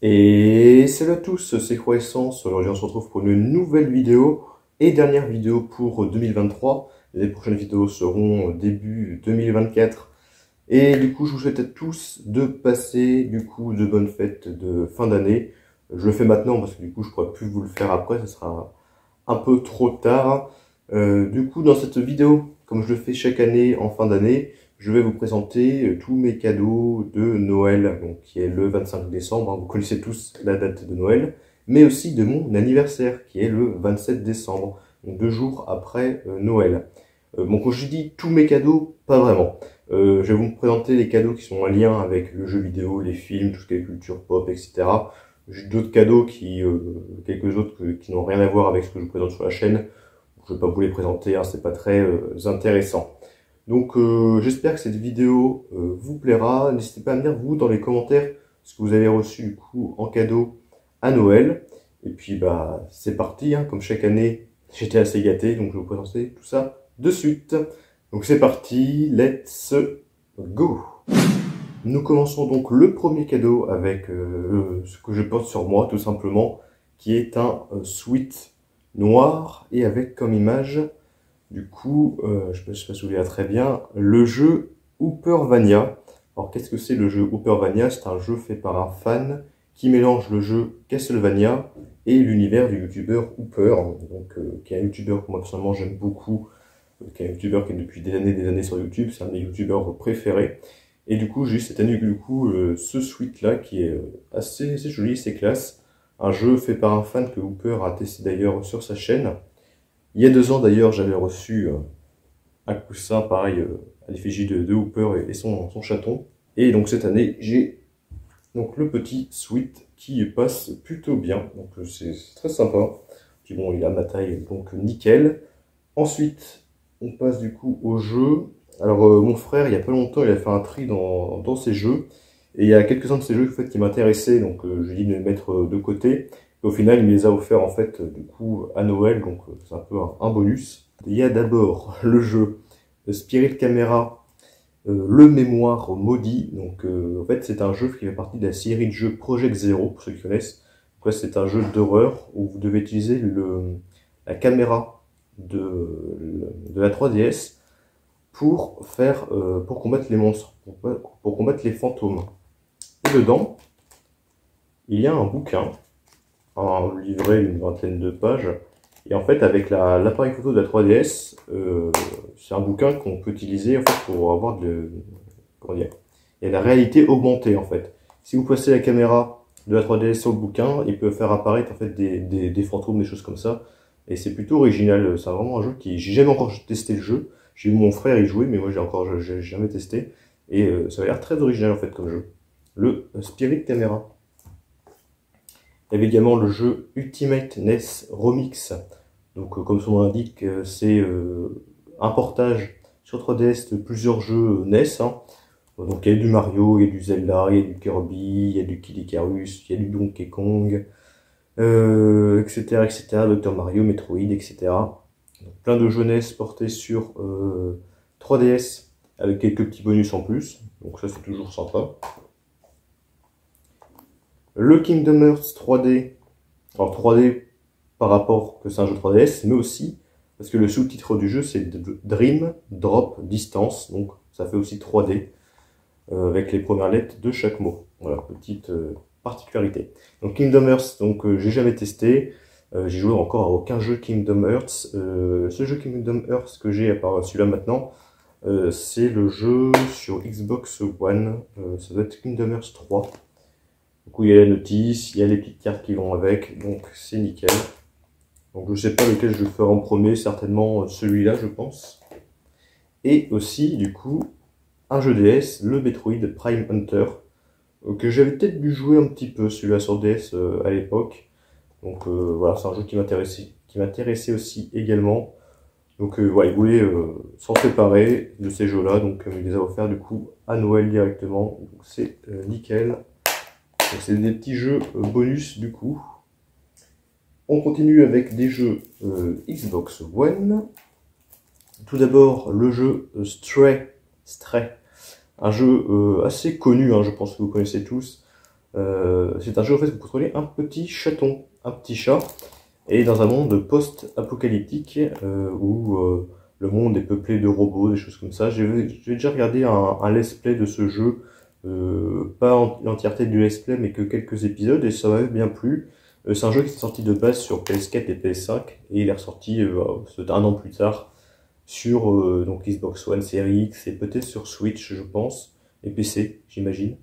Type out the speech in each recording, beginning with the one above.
Et salut à tous, c'est Croissance. Aujourd'hui, on se retrouve pour une nouvelle vidéo et dernière vidéo pour 2023. Les prochaines vidéos seront début 2024. Et du coup, je vous souhaite à tous de passer de bonnes fêtes de fin d'année. Je le fais maintenant parce que du coup, je pourrai plus vous le faire après, ce sera un peu trop tard. Dans cette vidéo, comme je le fais chaque année en fin d'année, je vais vous présenter tous mes cadeaux de Noël, donc qui est le 25 décembre. Vous connaissez tous la date de Noël, mais aussi de mon anniversaire, qui est le 27 décembre, donc 2 jours après Noël. Bon, quand je dis tous mes cadeaux, pas vraiment. Je vais vous présenter les cadeaux qui sont en lien avec le jeu vidéo, les films, tout ce qui est culture pop, etc. J'ai d'autres cadeaux quelques autres qui n'ont rien à voir avec ce que je vous présente sur la chaîne. Je ne vais pas vous les présenter, hein, c'est pas très intéressant. Donc j'espère que cette vidéo vous plaira. N'hésitez pas à me dire vous dans les commentaires ce que vous avez reçu du coup en cadeau à Noël. Et puis bah c'est parti, hein. Comme chaque année, j'étais assez gâté, donc je vais vous présenter tout ça de suite. Donc c'est parti, let's go. Nous commençons donc le premier cadeau avec ce que je porte sur moi tout simplement, qui est un sweat noir et avec comme image je ne sais pas si vous voyez très bien, le jeu Hoopervania. Alors qu'est-ce que c'est le jeu Hoopervania? C'est un jeu fait par un fan qui mélange le jeu Castlevania et l'univers du youtubeur Hooper, qui est un youtubeur que moi personnellement j'aime beaucoup, qui est un youtubeur qui est depuis des années sur YouTube, c'est un de mes youtubeurs préférés. Et du coup, j'ai eu cette année, ce suite-là qui est assez joli, assez classe. Un jeu fait par un fan que Hooper a testé d'ailleurs sur sa chaîne. Il y a 2 ans d'ailleurs, j'avais reçu un coussin pareil à l'effigie de Hooper et son chaton. Et donc cette année, j'ai donc le petit sweat qui passe plutôt bien. Donc c'est très sympa. Puis bon, il a ma taille, donc nickel. Ensuite, on passe du coup au jeu. Alors mon frère, il y a pas longtemps, il a fait un tri dans ses jeux. Et il y a quelques-uns de ces jeux en fait, qui m'intéressaient, donc je lui ai dit de les mettre de côté. Et au final, il me les a offerts en fait du coup à Noël, donc c'est un peu un bonus. Il y a d'abord le jeu Spirit Camera, le mémoire maudit. Donc en fait, c'est un jeu qui fait partie de la série de jeux Project Zero, pour ceux qui connaissent. Après, c'est un jeu d'horreur où vous devez utiliser la caméra de la 3DS pour combattre les monstres, pour combattre les fantômes. Et dedans, il y a un bouquin, un livret d'une vingtaine de pages. Et en fait, avec l'appareil photo de la 3DS, c'est un bouquin qu'on peut utiliser en fait, pour avoir comment dire, il y a la réalité augmentée en fait. Si vous passez la caméra de la 3DS sur le bouquin, il peut faire apparaître en fait des fantômes, des choses comme ça. Et c'est plutôt original. C'est vraiment un jeu j'ai jamais encore testé le jeu. J'ai vu mon frère y jouer, mais moi j'ai jamais testé. Et ça a l'air très original en fait comme jeu. Le Spirit Camera. Il y avait également le jeu Ultimate NES Remix. Donc, comme son nom l'indique, c'est un portage sur 3DS de plusieurs jeux NES. Hein. Donc, il y a du Mario, il y a du Zelda, il y a du Kirby, il y a du Kid Icarus, il y a du Donkey Kong, etc., etc. Dr Mario, Metroid, etc. Donc, plein de jeux NES portés sur 3DS avec quelques petits bonus en plus. Donc, ça, c'est toujours sympa. Le Kingdom Hearts 3D, alors 3D par rapport que c'est un jeu 3DS, mais aussi parce que le sous-titre du jeu c'est Dream Drop Distance, donc ça fait aussi 3D avec les premières lettres de chaque mot. Voilà, petite particularité. Donc Kingdom Hearts, j'ai jamais testé, j'ai joué encore à aucun jeu Kingdom Hearts. Ce jeu Kingdom Hearts que j'ai à part celui-là maintenant, c'est le jeu sur Xbox One, ça doit être Kingdom Hearts 3. Du coup, il y a la notice, il y a les petites cartes qui vont avec, donc c'est nickel. Donc je sais pas lequel je ferai en premier, certainement celui-là, je pense. Et aussi, du coup, un jeu DS, le Metroid Prime Hunter, que j'avais peut-être dû jouer un petit peu, celui-là sur DS à l'époque. Donc voilà, c'est un jeu qui m'intéressait aussi également. Donc voilà, il voulait s'en séparer de ces jeux-là, donc il les a offerts du coup à Noël directement. Donc c'est nickel. Donc c'est des petits jeux bonus du coup. On continue avec des jeux Xbox One. Tout d'abord le jeu Stray, un jeu assez connu, hein, je pense que vous connaissez tous. C'est un jeu en fait où vous contrôlez un petit chaton, un petit chat, et dans un monde post-apocalyptique où le monde est peuplé de robots, des choses comme ça. J'ai déjà regardé un let's play de ce jeu, pas l'entièreté du let's play, mais que quelques épisodes, et ça m'avait bien plu. C'est un jeu qui est sorti de base sur PS4 et PS5, et il est ressorti un an plus tard sur donc Xbox One, Series X, et peut-être sur Switch, je pense, et PC, j'imagine.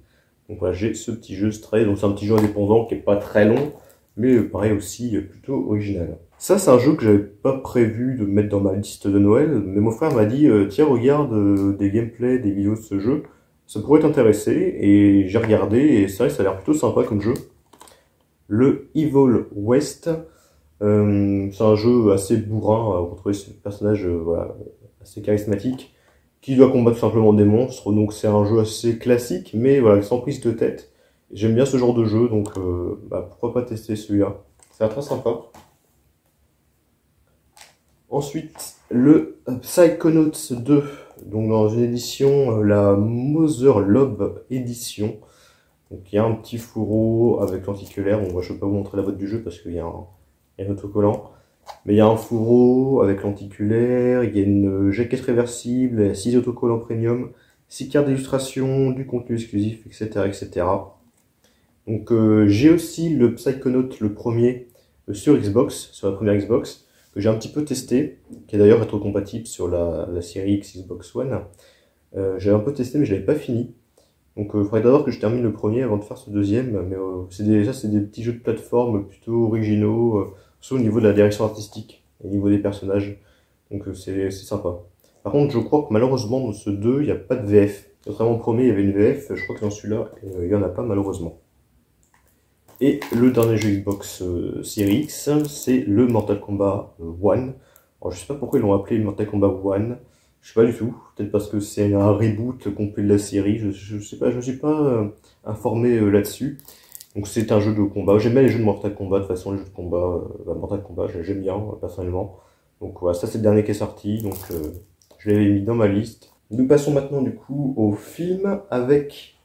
Donc voilà, j'ai ce petit jeu Stray, donc c'est un petit jeu indépendant qui est pas très long, mais pareil aussi plutôt original. Ça, c'est un jeu que j'avais pas prévu de mettre dans ma liste de Noël, mais mon frère m'a dit tiens, regarde des gameplays, des vidéos de ce jeu, ça pourrait t'intéresser, et j'ai regardé, et c'est vrai que ça a l'air plutôt sympa comme jeu. Le Evil West, c'est un jeu assez bourrin, vous retrouvez ce personnage voilà, assez charismatique, qui doit combattre simplement des monstres, donc c'est un jeu assez classique, mais voilà, sans prise de tête. J'aime bien ce genre de jeu, donc pourquoi pas tester celui-là. C'est très sympa. Ensuite, le Psychonauts 2, donc dans une édition, la Mother Love Edition. Donc il y a un petit fourreau avec lenticulaire, bon, je ne vais pas vous montrer la boîte du jeu parce qu'il y a un autocollant. Mais il y a un fourreau avec lenticulaire, il y a une jaquette réversible, 6 autocollants premium, 6 cartes d'illustration, du contenu exclusif, etc. etc. Donc j'ai aussi le Psychonaut, le premier, sur Xbox, sur la première Xbox, que j'ai un petit peu testé, qui est d'ailleurs rétrocompatible sur la série X Xbox One. J'avais un peu testé mais je l'avais pas fini. Donc il faudrait d'abord que je termine le premier avant de faire ce deuxième, mais ça c'est des petits jeux de plateforme plutôt originaux, surtout au niveau de la direction artistique et au niveau des personnages, donc c'est sympa. Par contre je crois que malheureusement dans ce 2 il n'y a pas de VF, contrairement au premier il y avait une VF, je crois que dans celui-là il n'y en a pas malheureusement. Et le dernier jeu Xbox Series X, c'est le Mortal Kombat 1. Alors je sais pas pourquoi ils l'ont appelé Mortal Kombat 1. Je sais pas du tout, peut-être parce que c'est un reboot complet de la série, je sais pas, je me suis pas informé là-dessus. Donc c'est un jeu de combat, j'aime bien les jeux de Mortal Kombat, de toute façon les jeux de combat, Mortal Kombat j'aime bien personnellement. Donc voilà, ça c'est le dernier qui est sorti, donc je l'avais mis dans ma liste. Nous passons maintenant du coup au film avec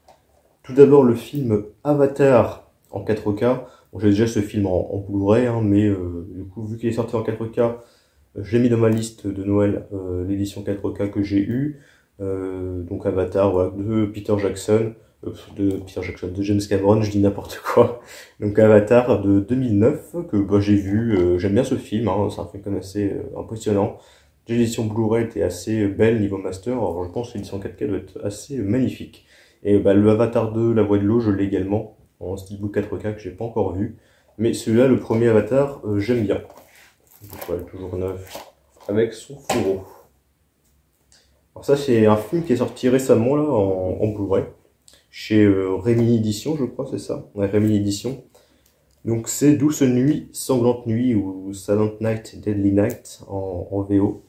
tout d'abord le film Avatar en 4K. Bon, j'ai déjà ce film en Blu-ray, hein, mais du coup vu qu'il est sorti en 4K, je l'ai mis dans ma liste de Noël, l'édition 4K que j'ai eue. Donc Avatar, voilà, de Peter Jackson, de James Cameron, je dis n'importe quoi. Donc Avatar de 2009, que j'ai vu, j'aime bien ce film, hein, c'est un film quand même assez impressionnant. L'édition Blu-ray était assez belle niveau master, alors je pense que l'édition 4K doit être assez magnifique. Et le Avatar 2, La Voix de l'eau, je l'ai également, en steelbook 4K que j'ai pas encore vu. Mais celui-là, le premier Avatar, j'aime bien. Donc, voilà, toujours neuf, avec son fourreau. Alors ça, c'est un film qui est sorti récemment là en Blu-ray, chez Remini Édition, je crois, c'est ça. Ouais, Remini Édition. Donc c'est Douce Nuit, Sanglante Nuit ou Silent Night, Deadly Night en VO.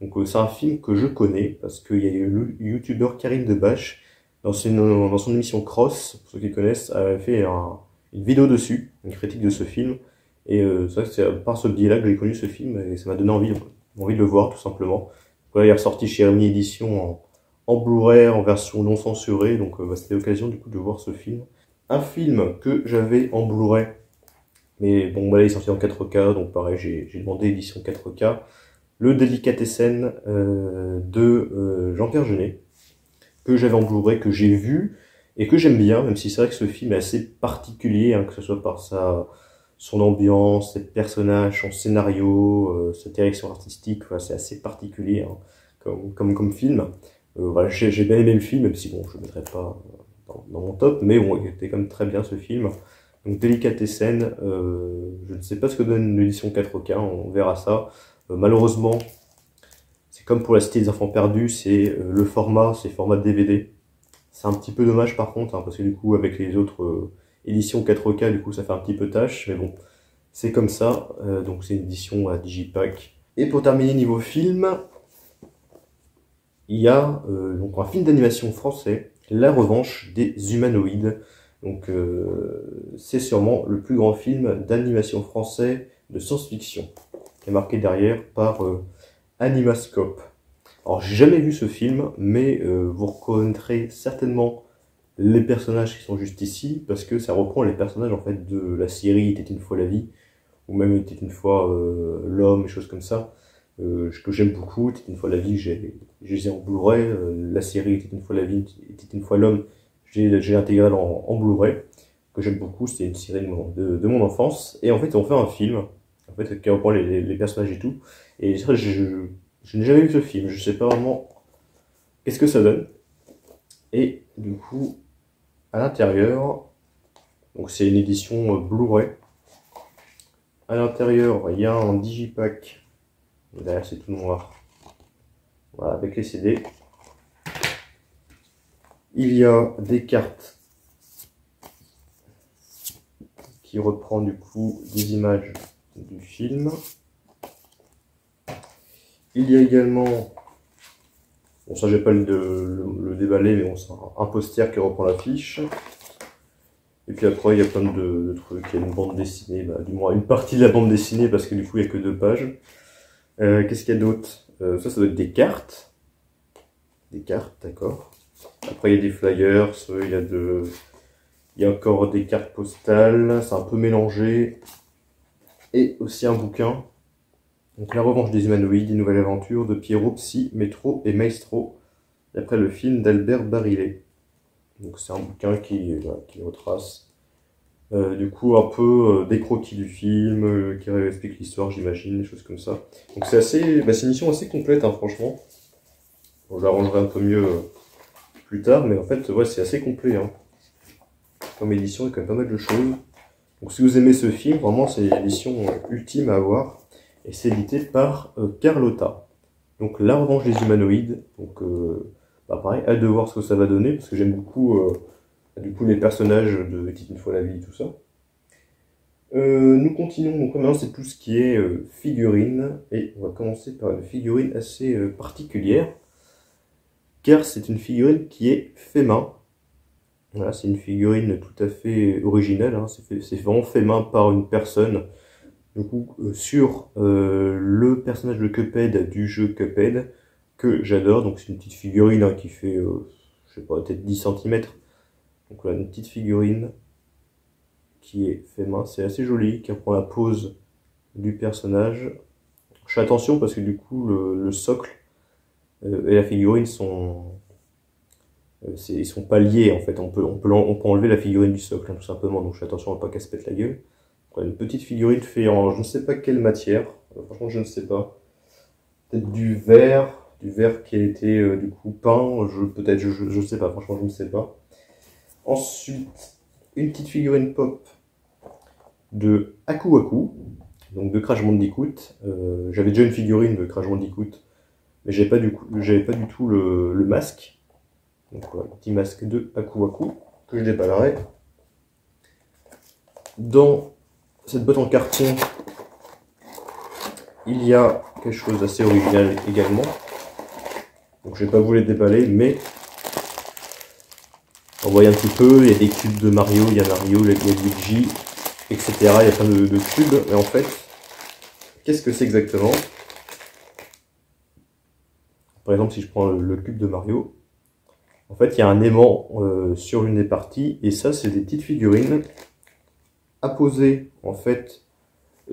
Donc c'est un film que je connais parce qu'il y a eu le youtubeur Karine Debache dans son émission Cross, pour ceux qui connaissent, a fait une vidéo dessus, une critique de ce film. Et c'est vrai que c'est par ce biais-là que j'ai connu ce film et ça m'a donné envie de le voir tout simplement. Voilà, il est ressorti chez Remini Édition en Blu-ray, en version non censurée, donc c'était l'occasion du coup de voir ce film. Un film que j'avais en Blu-ray, mais bon, là il est sorti en 4K, donc pareil, j'ai demandé édition 4K. Le Délicatessen de Jean-Pierre Jeunet, que j'avais en Blu-ray, que j'ai vu, et que j'aime bien, même si c'est vrai que ce film est assez particulier, hein, que ce soit par son ambiance, ses personnages, son scénario, sa direction artistique, voilà, c'est assez particulier hein, comme film. Voilà, j'ai bien aimé le film, même si bon, je ne le mettrai pas dans mon top, mais bon, il était quand même très bien ce film. Donc Délicatessen, je ne sais pas ce que donne l'édition 4K, on verra ça. Malheureusement, c'est comme pour la Cité des Enfants Perdus, c'est le format, c'est format DVD. C'est un petit peu dommage par contre, hein, parce que du coup avec les autres éditions 4K, du coup ça fait un petit peu tâche, mais bon, c'est comme ça. Donc c'est une édition à Digipack. Et pour terminer niveau film, il y a donc un film d'animation français, La Revanche des Humanoïdes. Donc c'est sûrement le plus grand film d'animation français de science-fiction, qui est marqué derrière par Animascope. Alors j'ai jamais vu ce film, mais vous reconnaîtrez certainement les personnages qui sont juste ici, parce que ça reprend les personnages en fait de la série Il était une fois la vie, ou même Il était une fois l'homme, et choses comme ça, que j'aime beaucoup. Il était une fois la vie, je les ai en Blu-ray. La série Il était une fois la vie, Il était une fois l'homme, j'ai intégré en Blu-ray, que j'aime beaucoup. C'était une série de mon enfance, et en fait on fait un film, en fait, qui reprend les personnages et tout. Et ça, je n'ai jamais vu ce film, je sais pas vraiment qu'est-ce que ça donne. Et du coup, à l'intérieur, donc c'est une édition Blu-ray. À l'intérieur, il y a un digipack. Derrière, c'est tout noir. Voilà, avec les CD. Il y a des cartes qui reprend du coup des images du film. Il y a également, bon ça je vais pas le déballer, mais bon, c'est un poster qui reprend l'affiche. Et puis après il y a plein de trucs, il y a une bande dessinée, bah, du moins une partie de la bande dessinée, parce que du coup il n'y a que 2 pages. Qu'est-ce qu'il y a d'autre? Ça doit être des cartes. Des cartes, d'accord. Après il y a des flyers, il y a encore des cartes postales, c'est un peu mélangé. Et aussi un bouquin. Donc La Revanche des Humanoïdes, une nouvelle aventure de Piero, Psy, Métro et Maestro, d'après le film d'Albert Barillet. Donc c'est un bouquin qui retrace du coup un peu des croquis du film, qui explique l'histoire, j'imagine, des choses comme ça. Donc c'est assez, c'est une émission assez complète, hein, franchement. Bon, je l'arrangerai un peu mieux plus tard, mais en fait ouais, c'est assez complet, hein. Comme édition, il y a quand même pas mal de choses. Donc si vous aimez ce film, vraiment c'est l'édition ultime à avoir. Et c'est édité par Carlotta. Donc La Revanche des Humanoïdes. Donc pareil, hâte de voir ce que ça va donner, parce que j'aime beaucoup du coup les personnages de Était une fois la vie et tout ça. Nous continuons, donc maintenant c'est tout ce qui est figurines, et on va commencer par une figurine assez particulière, car c'est une figurine qui est fait main. Voilà, c'est une figurine tout à fait originale, hein. C'est vraiment fait main par une personne. Du coup, sur le personnage de Cuphead du jeu Cuphead, que j'adore. Donc c'est une petite figurine, hein, qui fait, je sais pas, peut-être 10 cm. Donc voilà, une petite figurine qui est fait main, c'est assez joli, qui reprend la pose du personnage. Je fais attention parce que du coup le socle et la figurine ils sont pas liés en fait. On peut enlever la figurine du socle, hein, tout simplement. Donc je fais attention à pas qu'elle se pète la gueule. Une petite figurine faite en je ne sais pas quelle matière, franchement je ne sais pas. Peut-être du verre qui a été du coup peint, peut-être, je sais pas, franchement je ne sais pas. Ensuite, une petite figurine pop de Aku Aku, donc de Crash Bandicoot. J'avais déjà une figurine de Crash Bandicoot, mais j'avais pas du tout le masque. Donc voilà, petit masque de Aku Aku que je déballerai. Dans cette boîte en carton, il y a quelque chose d'assez original également. Donc je vais pas vous les déballer, mais on voit un petit peu, il y a des cubes de Mario, il y a Luigi, etc. Il y a plein de cubes, mais en fait, qu'est-ce que c'est exactement? Par exemple, si je prends le cube de Mario, en fait, il y a un aimant sur une des parties, et ça, c'est des petites figurines à poser, en fait,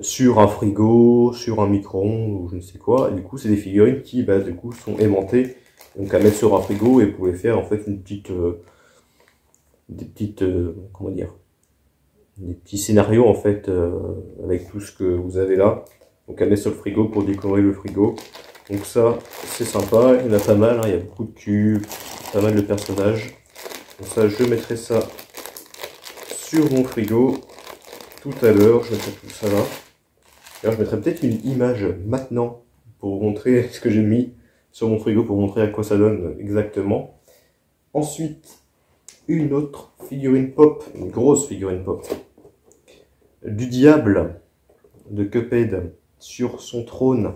sur un frigo, sur un micro-ondes, ou je ne sais quoi. Et du coup, c'est des figurines qui, du coup, sont aimantées, donc à mettre sur un frigo, et vous pouvez faire, en fait, comment dire, des petits scénarios, en fait, avec tout ce que vous avez là. Donc à mettre sur le frigo pour décorer le frigo. Donc ça, c'est sympa, il y en a pas mal, hein. Il y a beaucoup de cubes, pas mal de personnages. Donc ça, je mettrai ça sur mon frigo tout à l'heure, je mettrai tout ça là. Alors je mettrai peut-être une image maintenant pour vous montrer ce que j'ai mis sur mon frigo, pour montrer à quoi ça donne exactement. Ensuite, une autre figurine pop, une grosse figurine pop, du diable de Cuphead sur son trône.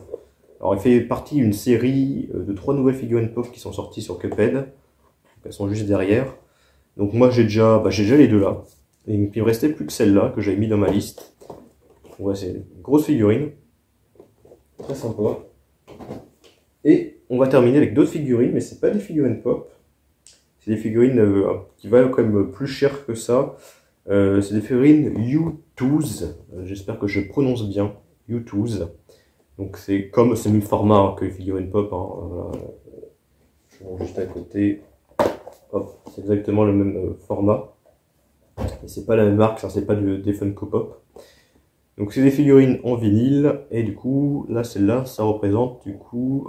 Alors il fait partie d'une série de 3 nouvelles figurines pop qui sont sorties sur Cuphead. Elles sont juste derrière. Donc moi j'ai déjà les deux là. Et il me restait plus que celle-là que j'avais mis dans ma liste. Ouais, c'est une grosse figurine. Très sympa. Et on va terminer avec d'autres figurines, mais c'est pas des figurines pop. C'est des figurines qui valent quand même plus cher que ça. C'est des figurines U-Tooz. J'espère que je prononce bien. U-Tooz. Donc c'est comme c'est le même format que les figurines pop. Voilà. Je montre juste à côté. Hop, c'est exactement le même format. Et c'est pas la même marque, ça c'est pas des Funko Pop. Donc c'est des figurines en vinyle. Et du coup, là celle-là, ça représente du coup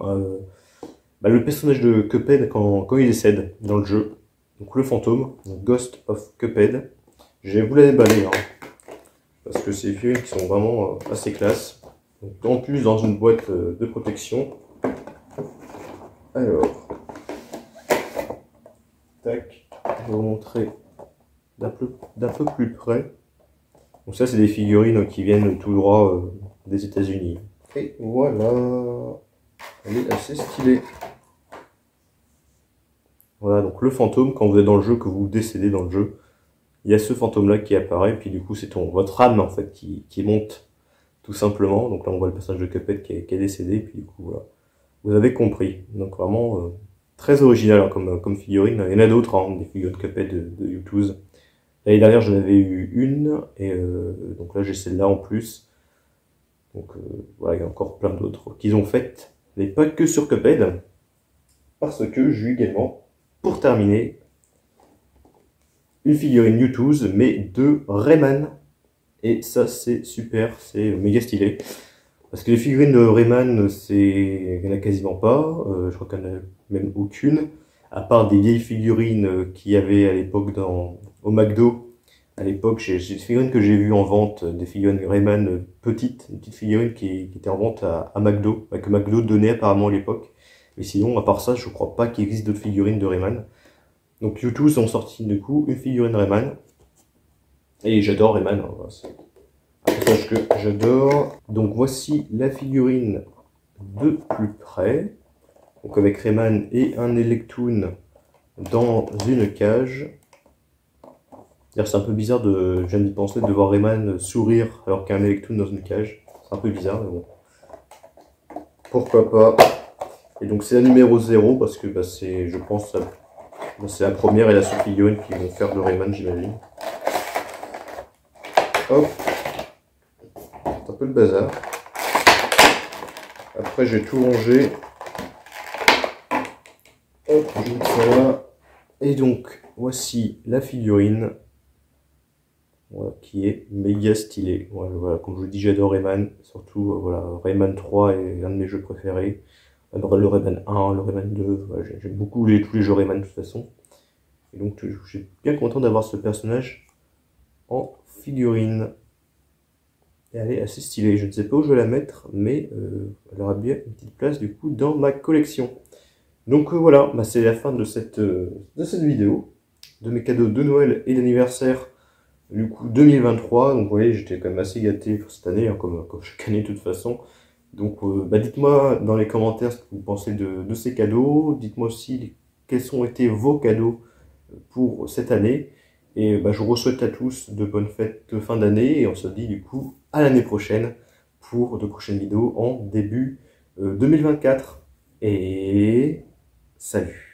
le personnage de Cuphead quand il décède dans le jeu. Donc le fantôme, donc Ghost of Cuphead. Je vais vous la déballer, parce que c'est des figurines qui sont vraiment assez classe. Donc, en plus dans une boîte de protection. Alors, tac, je vais vous montrer d'un peu plus près. Donc ça c'est des figurines qui viennent tout droit des États-Unis. Et voilà, elle est assez stylée. Voilà, donc le fantôme, quand vous êtes dans le jeu, que vous décédez dans le jeu, il y a ce fantôme-là qui apparaît, puis du coup c'est votre âme en fait qui monte, tout simplement. Donc là on voit le personnage de Cuphead qui est décédé, puis du coup voilà, vous avez compris. Donc vraiment très original comme figurine. Il y en a d'autres, des figurines Cuphead de U-Tooz. L'année dernière j'en avais eu une, et donc là j'ai celle-là en plus. Donc voilà, il y a encore plein d'autres qu'ils ont faites, mais pas que sur Cuphead, parce que j'ai eu également, pour terminer, une figurine U-Tooz, mais de Rayman. Et ça, c'est super, c'est méga stylé. Parce que les figurines de Rayman, il n'y en a quasiment pas. Je crois qu'il n'y en a même aucune. À part des vieilles figurines qu'il y avait à l'époque au McDo. À l'époque, j'ai des figurines que j'ai vues en vente, des figurines Rayman petites, une petite figurine qui était en vente à McDo, que McDo donnait apparemment à l'époque. Mais sinon, à part ça, je crois pas qu'il existe d'autres figurines de Rayman. Donc U-Tooz ont sorti du coup une figurine Rayman. Et j'adore Rayman, c'est un personnage que j'adore. Donc voici la figurine de plus près. Donc avec Rayman et un Electoon dans une cage. C'est un peu bizarre je viens d'y penser, de voir Rayman sourire alors qu'il y a un Electoon dans une cage. C'est un peu bizarre, mais bon. Pourquoi pas. Et donc c'est la numéro 0 parce que c'est, je pense, c'est la première et la seule figurine qui vont faire de Rayman, j'imagine. Hop. C'est un peu le bazar. Après, je vais tout ranger. Hop, je mets ça là. Et donc, voici la figurine. Voilà, qui est méga stylée. Voilà, comme je vous dis, j'adore Rayman. Surtout, voilà, Rayman 3 est un de mes jeux préférés. Le Rayman 1, le Rayman 2. Voilà, j'aime beaucoup tous les jeux Rayman de toute façon. Et donc, je suis bien content d'avoir ce personnage en figurine. Et elle est assez stylée. Je ne sais pas où je vais la mettre, mais elle aura bien une petite place du coup dans ma collection. Donc voilà, c'est la fin de cette vidéo, de mes cadeaux de Noël et d'anniversaire du coup 2023. Donc vous voyez, j'étais quand même assez gâté pour cette année, comme chaque année de toute façon. Donc dites-moi dans les commentaires ce que vous pensez de ces cadeaux. Dites-moi aussi quels ont été vos cadeaux pour cette année. Et je vous souhaite à tous de bonnes fêtes de fin d'année et on se dit du coup à l'année prochaine pour de prochaines vidéos en début 2024. Et salut!